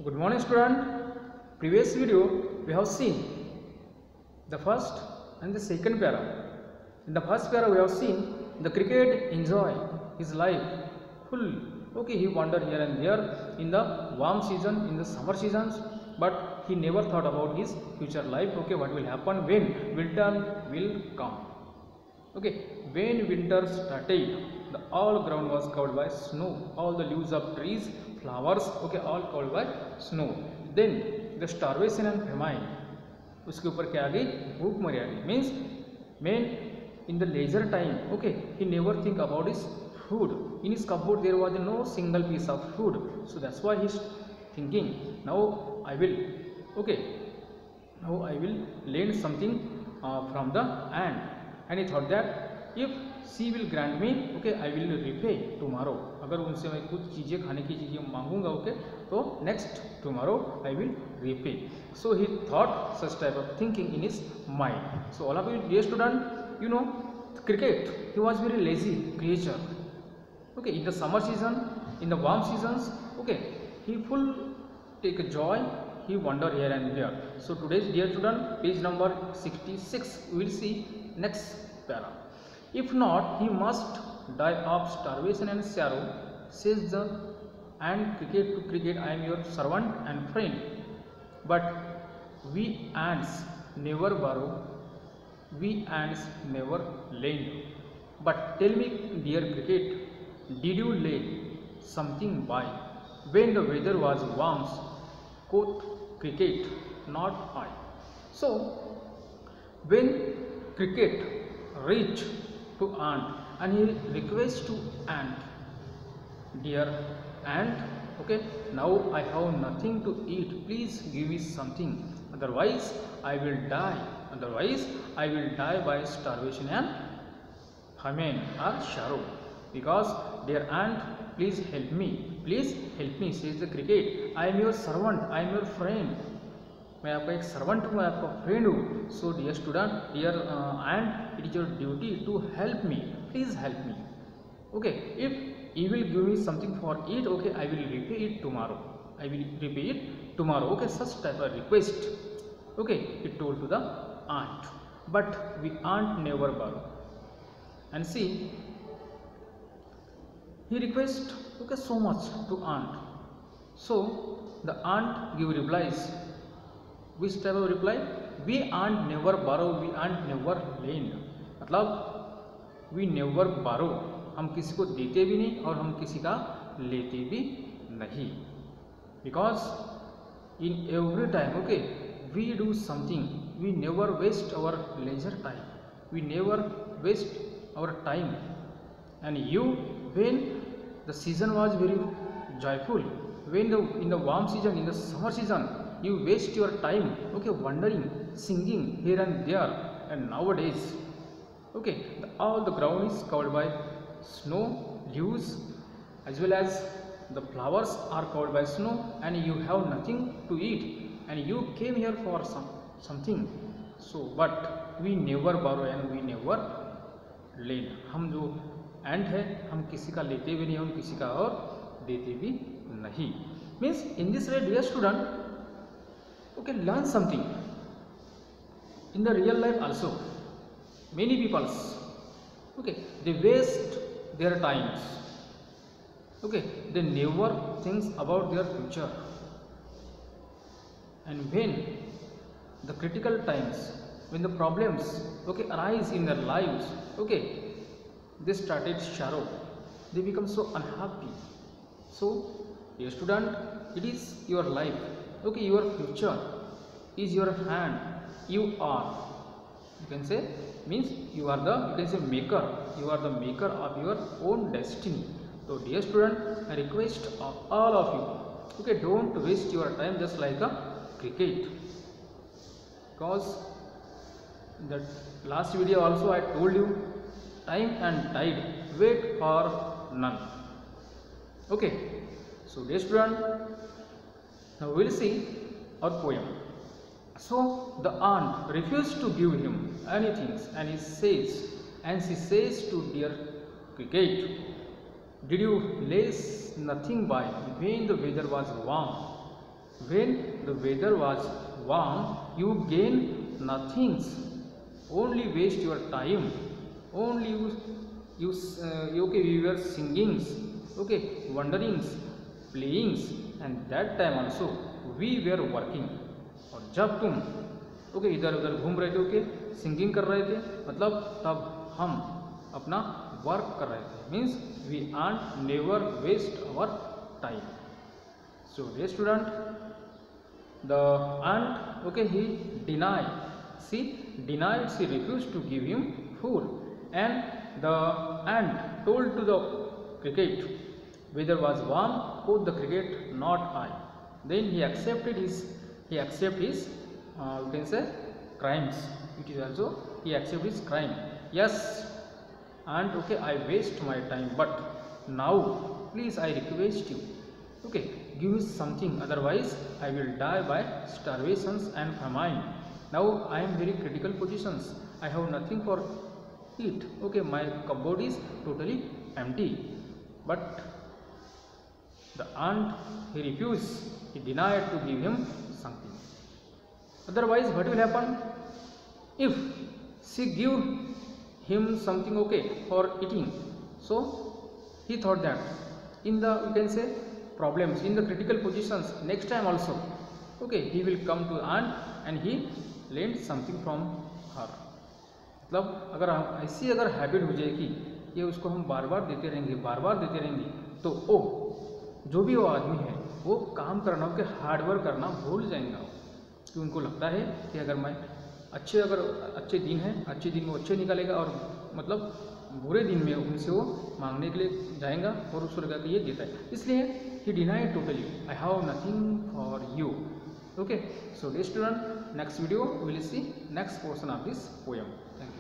Good morning, student. Previous video we have seen the first and the second para. In the first para we have seen the cricket enjoy his life full. Okay, he wandered here and there in the warm season, in the summer seasons, but he never thought about his future life. Okay, what will happen when winter will come? Okay, when winter started, the all ground was covered by snow. All the leaves of trees, flowers, okay, all covered by snow. Then the starvation and famine. उसके ऊपर क्या आ गई? भूखमरी आ गई. Means man in the leisure time, okay, he never think about his food. In his cupboard there was no single piece of food. So that's why he's thinking, now I will, okay, now I will learn something from the ant. And he thought that if she will grant me, okay, I will repay tomorrow. अगर उनसे मैं कुछ चीज़ें खाने की चीज़ें मांगूंगा, okay, तो next tomorrow I will repay. So he thought such type of thinking in his mind. So all of you dear student, you know cricket, he was very lazy creature. Okay, in the summer season, in the warm seasons, okay, he full take a joy. He wander here and there. So today's dear student, page number 66, we will see next para. If not, he must die of starvation and sorrow, says the ant cricket to cricket, I am your servant and friend. But we ants never borrow, we ants never lend. But tell me, dear cricket, did you lay something by when the weather was warm? Quoth cricket, not I. So when cricket reached to ant and he requests to ant, dear ant, okay, now I have nothing to eat, please give me something, otherwise I will die, otherwise I will die by starvation and famine or sorrow. Because dear ant, please help me, says the cricket, I am your servant, I am your friend. मैं आपका एक servant हूँ, मैं आपका friend हूँ. So dear student, dear and it is your duty to help me, please help me. Okay, if you will give me something for it, okay, I will repay it tomorrow, I will repay it tomorrow. Okay, such type of request, okay, it told to the ant. But we aunt never borrow. And see he request, okay, so much to aunt. So the aunt give replies. Which type of reply? We aunt never borrow, we aunt never lend. मतलब we never borrow, हम किसी को देते भी नहीं और हम किसी का लेते भी नहीं. Because in every time, okay, we do something, we never waste our leisure time, we never waste our time. And you, when the season was very joyful, when in the warm season, in the summer season, you waste your time, okay, wandering, singing here and there. And nowadays, okay, all the ground is covered by snow, leaves, as well as the flowers are covered by snow, and you have nothing to eat, and you came here for something. So but we never borrow and we never lend. हम जो and है, हम किसी का लेते भी नहीं, हम किसी का और देते भी नहीं. Means in this way dear student, okay, learn something in the real life also. Many peoples, okay, they waste their times, okay, they never think about their future. And when the critical times, when the problems, okay, arise in their lives, okay, they started sorrow, they become so unhappy. So dear student, it is your life, okay, your future is your hand. You are, you can say, means you are the, you can say, maker, you are the maker of your own destiny. So dear student, I request of all of you, okay, don't waste your time just like a cricket. Because in the last video also I told you, time and tide wait for none. Okay, so dear student, now we will see our poem. So the aunt refused to give him anything, and she says to dear cricket, did you lay nothing by when the weather was warm? when the weather was warm, you gain nothings, only waste your time, only okay, we were singings, okay, wanderings, playings, and that time also we were working. और जब तुम okay इधर उधर घूम रहे थे, okay singing कर रहे थे, मतलब तब हम अपना वर्क कर रहे थे, means we aunt never waste our time. So dear student, the ant, okay, he denied. She denied. She refused to give him food, and the ant told to the cricket, "Weather was warm." Quoth the cricket, "Not I." Then he accepted his you can say crimes. It is also he accepted his crime. Yes, ant, okay, I waste my time, but now please I request you, okay, give me something, otherwise I will die by starvations and famine. Now I am very critical positions, I have nothing for eat, okay, my cupboard is totally empty. But the ant, he refused, he denied to give him something. Otherwise what will happen if she give him something, okay, for eating? So he thought that in the, you can say, problems, in the critical positions, next time also, okay, he will come to ant and he lend something from her. मतलब अगर हम ऐसी अगर habit हो जाएगी ये उसको हम बार बार देते रहेंगे, तो वो जो भी वो आदमी है वो काम करना, उनके हार्डवर्क करना भूल जाएंगे. कि उनको लगता है कि अगर मैं अच्छे दिन है, अच्छे दिन वो अच्छे निकालेगा, और मतलब बुरे दिन में उनसे वो मांगने के लिए जाएगा और उसको लगा कि ये देता है. इसलिए he denied totally, I have nothing for you. Okay, so dear student, next video we will see next portion of this poem. Thank you.